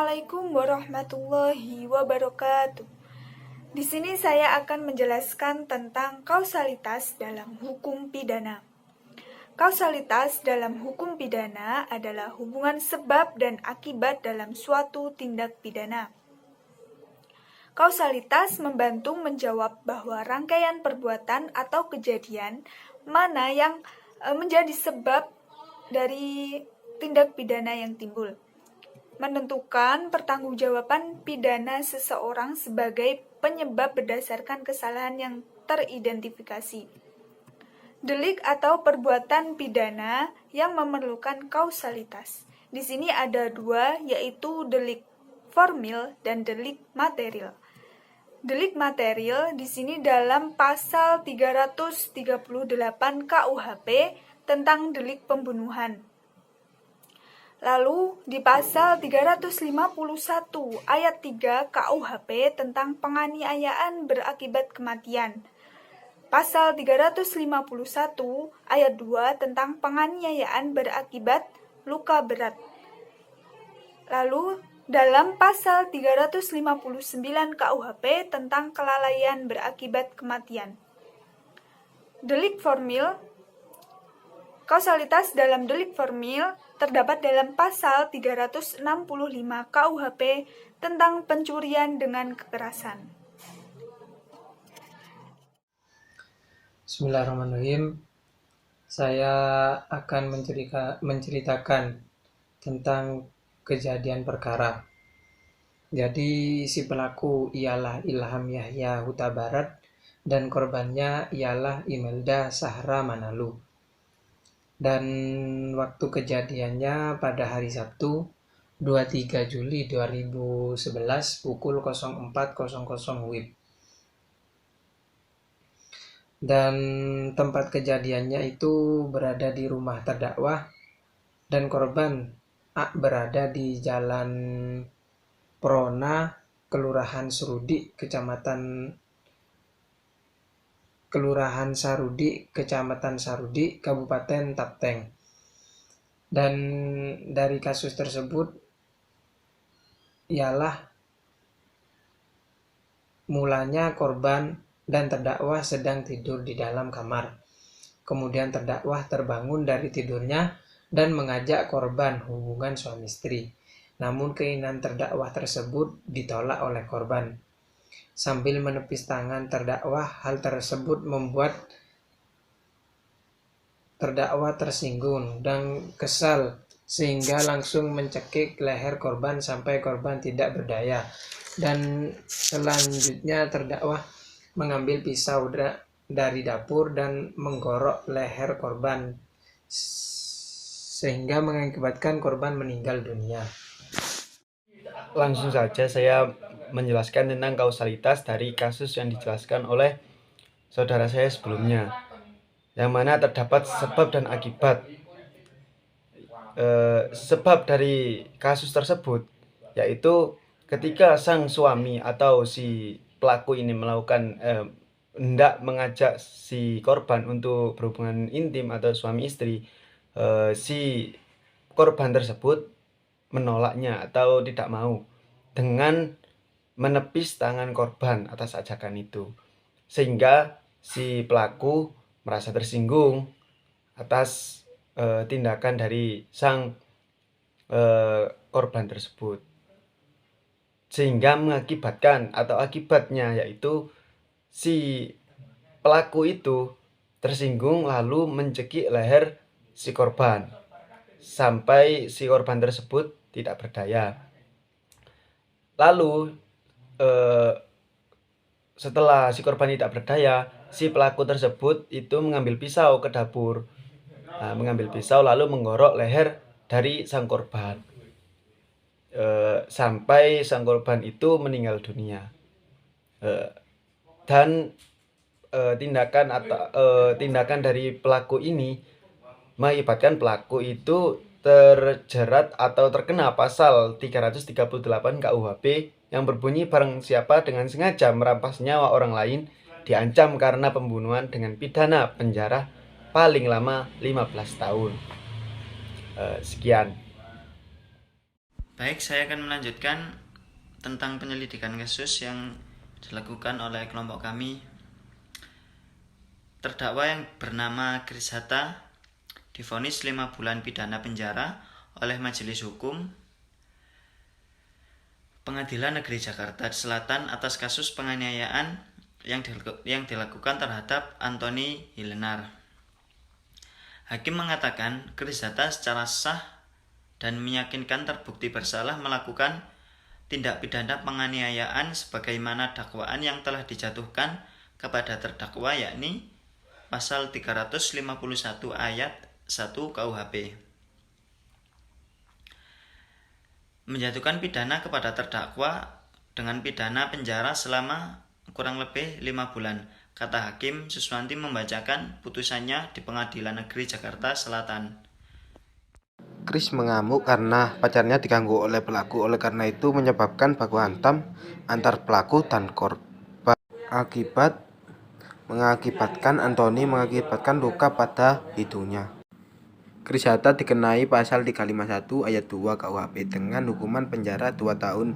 Assalamualaikum warahmatullahi wabarakatuh. Di sini saya akan menjelaskan tentang kausalitas dalam hukum pidana. Kausalitas dalam hukum pidana adalah hubungan sebab dan akibat dalam suatu tindak pidana. Kausalitas membantu menjawab bahwa rangkaian perbuatan atau kejadian mana yang menjadi sebab dari tindak pidana yang timbul. Menentukan pertanggungjawaban pidana seseorang sebagai penyebab berdasarkan kesalahan yang teridentifikasi. Delik atau perbuatan pidana yang memerlukan kausalitas. Di sini ada dua, yaitu delik formil dan delik material. Delik material di sini dalam pasal 338 KUHP tentang delik pembunuhan. Lalu di pasal 351 ayat 3 KUHP tentang penganiayaan berakibat kematian. Pasal 351 ayat 2 tentang penganiayaan berakibat luka berat. Lalu dalam pasal 359 KUHP tentang kelalaian berakibat kematian. Delik formil. Kausalitas dalam delik formil terdapat dalam pasal 365 KUHP tentang pencurian dengan kekerasan. Bismillahirrahmanirrahim. Saya akan menceritakan tentang kejadian perkara. Jadi si pelaku ialah Ilham Yahya Huta Barat dan korbannya ialah Imelda Sahra Manalu. Dan waktu kejadiannya pada hari Sabtu 23 Juli 2011 pukul 04.00 WIB. Dan tempat kejadiannya itu berada di rumah terdakwa dan korban A berada di Jalan Prona, Kelurahan Sarudi, Kecamatan Sarudi, Kabupaten Tapteng. Dan dari kasus tersebut ialah mulanya korban dan terdakwa sedang tidur di dalam kamar. Kemudian terdakwa terbangun dari tidurnya dan mengajak korban hubungan suami istri. Namun keinginan terdakwa tersebut ditolak oleh korban. Sambil menepis tangan terdakwa, hal tersebut membuat terdakwa tersinggung dan kesal sehingga langsung mencekik leher korban sampai korban tidak berdaya. Dan selanjutnya terdakwa mengambil pisau dari dapur dan menggorok leher korban sehingga mengakibatkan korban meninggal dunia. Langsung saja saya menjelaskan tentang kausalitas dari kasus yang dijelaskan oleh saudara saya sebelumnya, yang mana terdapat sebab dan akibat. Sebab dari kasus tersebut yaitu ketika sang suami atau si pelaku ini melakukan hendak mengajak si korban untuk berhubungan intim atau suami istri, si korban tersebut menolaknya atau tidak mau dengan menepis tangan korban atas ajakan itu, sehingga si pelaku merasa tersinggung atas tindakan dari sang korban tersebut, sehingga mengakibatkan atau akibatnya yaitu si pelaku itu tersinggung lalu mencekik leher si korban sampai si korban tersebut tidak berdaya. Lalu setelah si korban tidak berdaya, si pelaku tersebut itu mengambil pisau ke dapur, mengambil pisau lalu menggorok leher dari sang korban sampai sang korban itu meninggal dunia. Dan tindakan dari pelaku ini mengakibatkan pelaku itu terjerat atau terkena pasal 338 KUHP yang berbunyi barang siapa dengan sengaja merampas nyawa orang lain diancam karena pembunuhan dengan pidana penjara paling lama 15 tahun. Sekian. Baik, saya akan melanjutkan tentang penyelidikan kasus yang dilakukan oleh kelompok kami. Terdakwa yang bernama Chris Hatta divonis 5 bulan pidana penjara oleh Majelis Hukum Pengadilan Negeri Jakarta Selatan atas kasus penganiayaan yang dilakukan terhadap Anthony Hilenar. Hakim mengatakan Chris Hatta secara sah dan meyakinkan terbukti bersalah melakukan tindak pidana penganiayaan sebagaimana dakwaan yang telah dijatuhkan kepada terdakwa, yakni pasal 351 ayat 1 KUHP. Menjatuhkan pidana kepada terdakwa dengan pidana penjara selama kurang lebih 5 bulan, kata Hakim Suswanti membacakan putusannya di Pengadilan Negeri Jakarta Selatan. Chris mengamuk karena pacarnya diganggu oleh pelaku, oleh karena itu menyebabkan baku hantam antar pelaku dan korban. Mengakibatkan Anthony luka pada hidungnya. Chris Hatta dikenai pasal 351 ayat 2 KUHP dengan hukuman penjara 2 tahun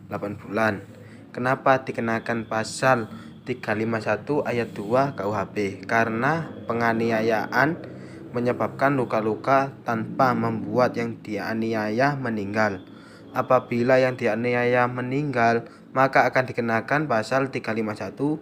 8 bulan. Kenapa dikenakan pasal 351 ayat 2 KUHP? Karena penganiayaan menyebabkan luka-luka tanpa membuat yang dianiaya meninggal. Apabila yang dianiaya meninggal, maka akan dikenakan pasal 351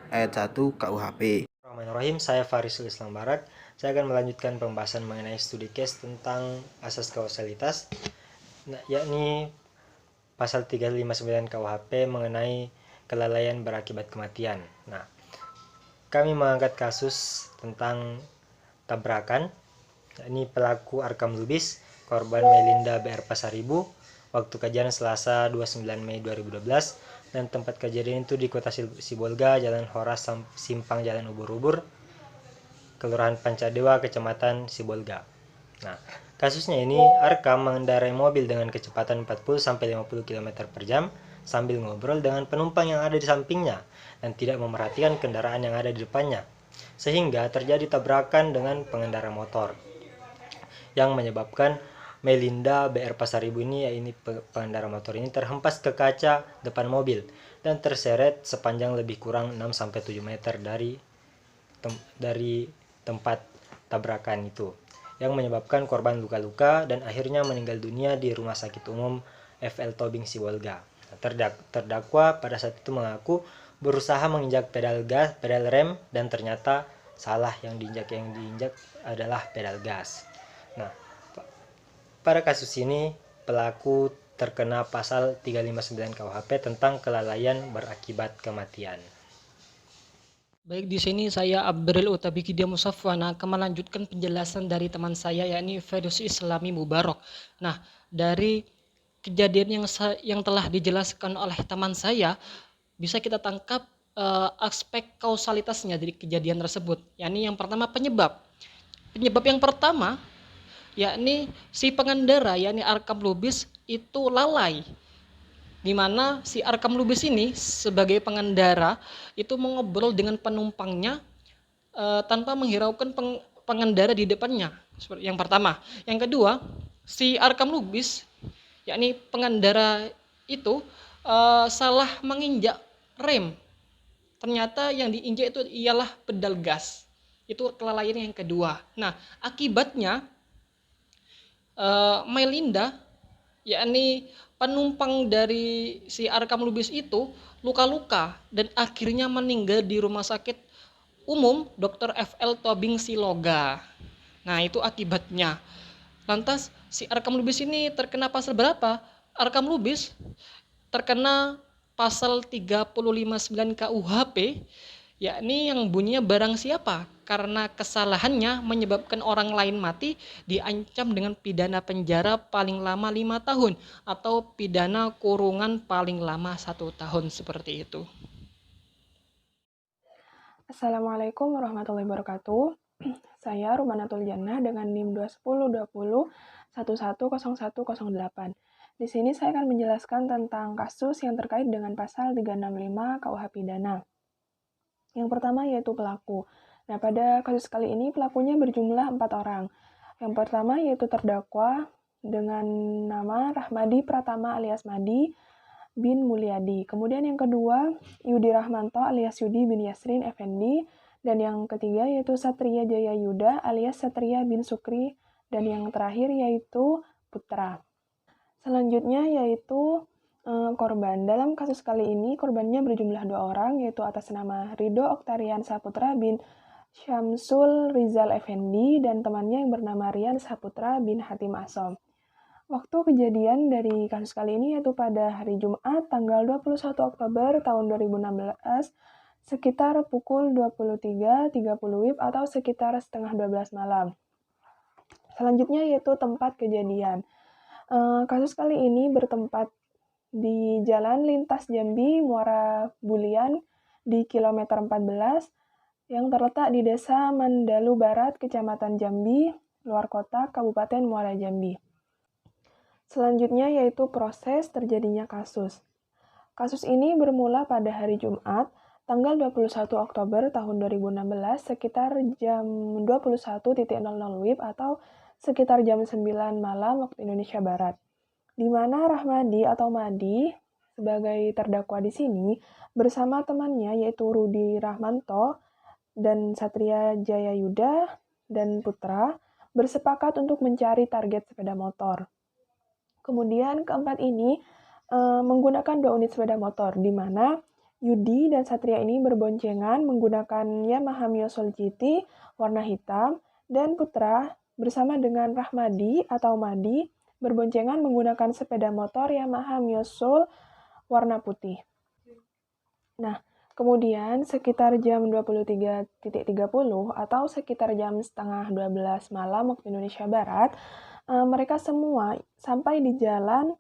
ayat 1 KUHP. Bismillahirrahmanirrahim, saya Farisul Islam Barat. Saya akan melanjutkan pembahasan mengenai studi case tentang asas kausalitas, yakni pasal 359 KUHP mengenai kelalaian berakibat kematian. Nah, kami mengangkat kasus tentang tabrakan, yakni pelaku Arkam Lubis, korban Melinda BR Pasaribu, waktu kejadian Selasa 29 Mei 2012, dan tempat kejadian itu di Kota Sibolga, Jalan Horas Simpang Jalan Ubur-Ubur, Kelurahan Pancadewa, Kecamatan Sibolga. Nah, kasusnya ini Arkam mengendarai mobil dengan kecepatan 40-50 km per jam sambil ngobrol dengan penumpang yang ada di sampingnya dan tidak memerhatikan kendaraan yang ada di depannya, sehingga terjadi tabrakan dengan pengendara motor yang menyebabkan Melinda BR Pasaribu ini, yaitu pengendara motor ini, terhempas ke kaca depan mobil dan terseret sepanjang lebih kurang 6-7 meter dari tempat tabrakan itu, yang menyebabkan korban luka-luka dan akhirnya meninggal dunia di Rumah Sakit Umum FL Tobing Sibolga. Terdakwa pada saat itu mengaku berusaha menginjak pedal rem dan ternyata salah, yang diinjak adalah pedal gas. Nah, pada kasus ini pelaku terkena pasal 359 KUHP tentang kelalaian berakibat kematian. Baik, di sini saya Abril Utabiki Dia Musafwana akan melanjutkan penjelasan dari teman saya, yakni Ferus Islami Mubarok. Nah, dari kejadian yang telah dijelaskan oleh teman saya, bisa kita tangkap aspek kausalitasnya dari kejadian tersebut. Yakni yang pertama penyebab yang pertama, yakni si pengendara, yakni Arkam Lubis itu lalai, di mana si Arkam Lubis ini sebagai pengendara itu mengobrol dengan penumpangnya tanpa menghiraukan pengendara di depannya. Yang pertama. Yang kedua, si Arkam Lubis, yakni pengendara itu salah menginjak rem. Ternyata yang diinjak itu ialah pedal gas. Itu kelalaian yang kedua. Nah, akibatnya Melinda, yakni penumpang dari si Arkam Lubis itu luka-luka dan akhirnya meninggal di Rumah Sakit Umum Dr. FL Tobing Sibolga. Nah, itu akibatnya. Lantas si Arkam Lubis ini terkena pasal berapa? Arkam Lubis terkena pasal 359 KUHP, yakni yang bunyinya barang siapa karena kesalahannya menyebabkan orang lain mati diancam dengan pidana penjara paling lama 5 tahun atau pidana kurungan paling lama 1 tahun, seperti itu. Assalamualaikum warahmatullahi wabarakatuh. Saya Rumanatul Jannah dengan NIM 21020110108. Di sini saya akan menjelaskan tentang kasus yang terkait dengan pasal 365 KUH Pidana. Yang pertama yaitu pelaku. Nah, pada kasus kali ini pelakunya berjumlah 4 orang. Yang pertama yaitu terdakwa dengan nama Rahmadi Pratama alias Madi bin Mulyadi. Kemudian yang kedua, Yudi Rahmanto alias Yudi bin Yasrin Effendi. Dan yang ketiga yaitu Satria Jaya Yuda alias Satria bin Sukri. Dan yang terakhir yaitu Putra. Selanjutnya yaitu korban. Dalam kasus kali ini korbannya berjumlah 2 orang, yaitu atas nama Ridho Oktarian Saputra bin Syamsul Rizal Effendi dan temannya yang bernama Rian Saputra bin Hatim Asom. Waktu kejadian dari kasus kali ini yaitu pada hari Jumat tanggal 21 Oktober tahun 2016 sekitar pukul 23.30 WIB atau sekitar setengah 12 malam. Selanjutnya yaitu tempat kejadian. Kasus kali ini bertempat di Jalan Lintas Jambi Muara Bulian di kilometer 14 yang terletak di Desa Mandalu Barat, Kecamatan Jambi, luar kota, Kabupaten Muara Jambi. Selanjutnya yaitu proses terjadinya kasus. Kasus ini bermula pada hari Jumat, tanggal 21 Oktober tahun 2016 sekitar jam 21.00 WIB atau sekitar jam 9 malam waktu Indonesia Barat, di mana Rahmadi atau Madi sebagai terdakwa di sini bersama temannya yaitu Rudi Rahmanto dan Satria Jaya Yuda dan Putra bersepakat untuk mencari target sepeda motor. Kemudian keempat ini menggunakan 2 unit sepeda motor, di mana Yudi dan Satria ini berboncengan menggunakan Yamaha Mio Soul GT warna hitam dan Putra bersama dengan Rahmadi atau Madi berboncengan menggunakan sepeda motor Yamaha Mio Soul warna putih. Nah, kemudian sekitar jam 23.30 atau sekitar jam setengah 12 malam waktu Indonesia Barat, mereka semua sampai di jalan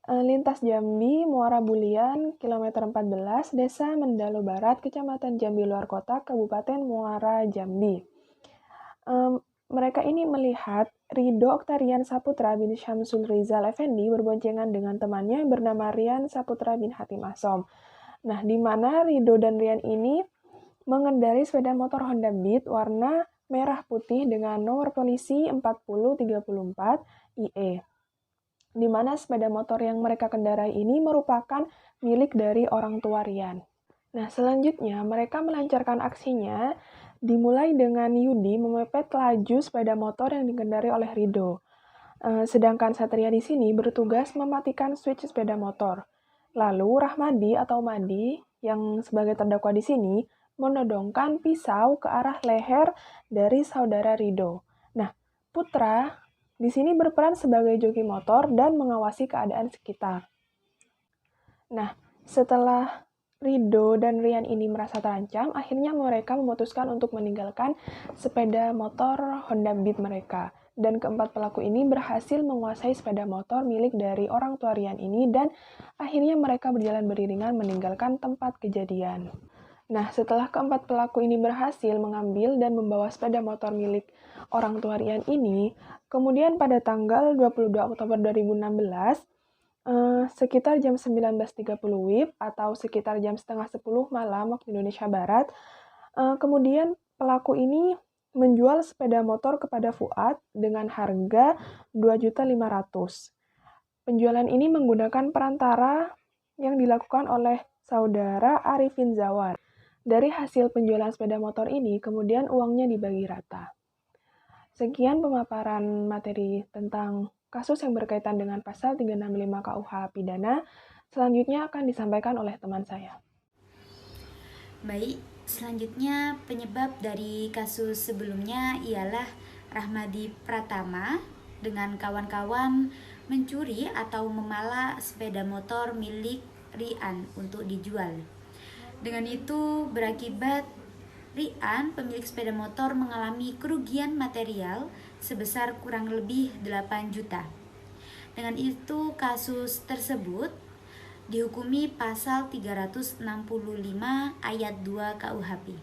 Lintas Jambi Muara Bulian kilometer 14 Desa Mandalu Barat, Kecamatan Jambi luar kota, Kabupaten Muara Jambi. Mereka ini melihat Ridho Oktarian Saputra bin Syamsul Rizal Effendi berboncengan dengan temannya yang bernama Rian Saputra bin Hatim Asom. Nah, di mana Ridho dan Rian ini mengendarai sepeda motor Honda Beat warna merah putih dengan nomor polisi 4034 IE. Di mana sepeda motor yang mereka kendarai ini merupakan milik dari orang tua Rian. Nah, selanjutnya mereka melancarkan aksinya dimulai dengan Yudi memepet laju sepeda motor yang dikendarai oleh Ridho. Sedangkan Satria di sini bertugas mematikan switch sepeda motor. Lalu Rahmadi atau Madi yang sebagai terdakwa di sini menodongkan pisau ke arah leher dari saudara Ridho. Nah, Putra di sini berperan sebagai joki motor dan mengawasi keadaan sekitar. Nah, setelah Ridho dan Rian ini merasa terancam, akhirnya mereka memutuskan untuk meninggalkan sepeda motor Honda Beat mereka. Dan keempat pelaku ini berhasil menguasai sepeda motor milik dari orang tua Rian ini dan akhirnya mereka berjalan beriringan meninggalkan tempat kejadian. Nah, setelah keempat pelaku ini berhasil mengambil dan membawa sepeda motor milik orang tua Rian ini, kemudian pada tanggal 22 Oktober 2016, sekitar jam 19.30 WIB atau sekitar jam setengah 10 malam waktu Indonesia Barat, kemudian pelaku ini menjual sepeda motor kepada Fuad dengan harga 2.500.000. Penjualan ini menggunakan perantara yang dilakukan oleh saudara Arifin Zawar. Dari hasil penjualan sepeda motor ini, kemudian uangnya dibagi rata. Sekian pemaparan materi tentang kasus yang berkaitan dengan pasal 365 KUH Pidana. Selanjutnya akan disampaikan oleh teman saya. Baik, selanjutnya penyebab dari kasus sebelumnya ialah Rahmadi Pratama dengan kawan-kawan mencuri atau memalak sepeda motor milik Rian untuk dijual. Dengan itu berakibat Rian, pemilik sepeda motor, mengalami kerugian material sebesar kurang lebih 8 juta. Dengan itu kasus tersebut dihukumi pasal 365 ayat 2 KUHP.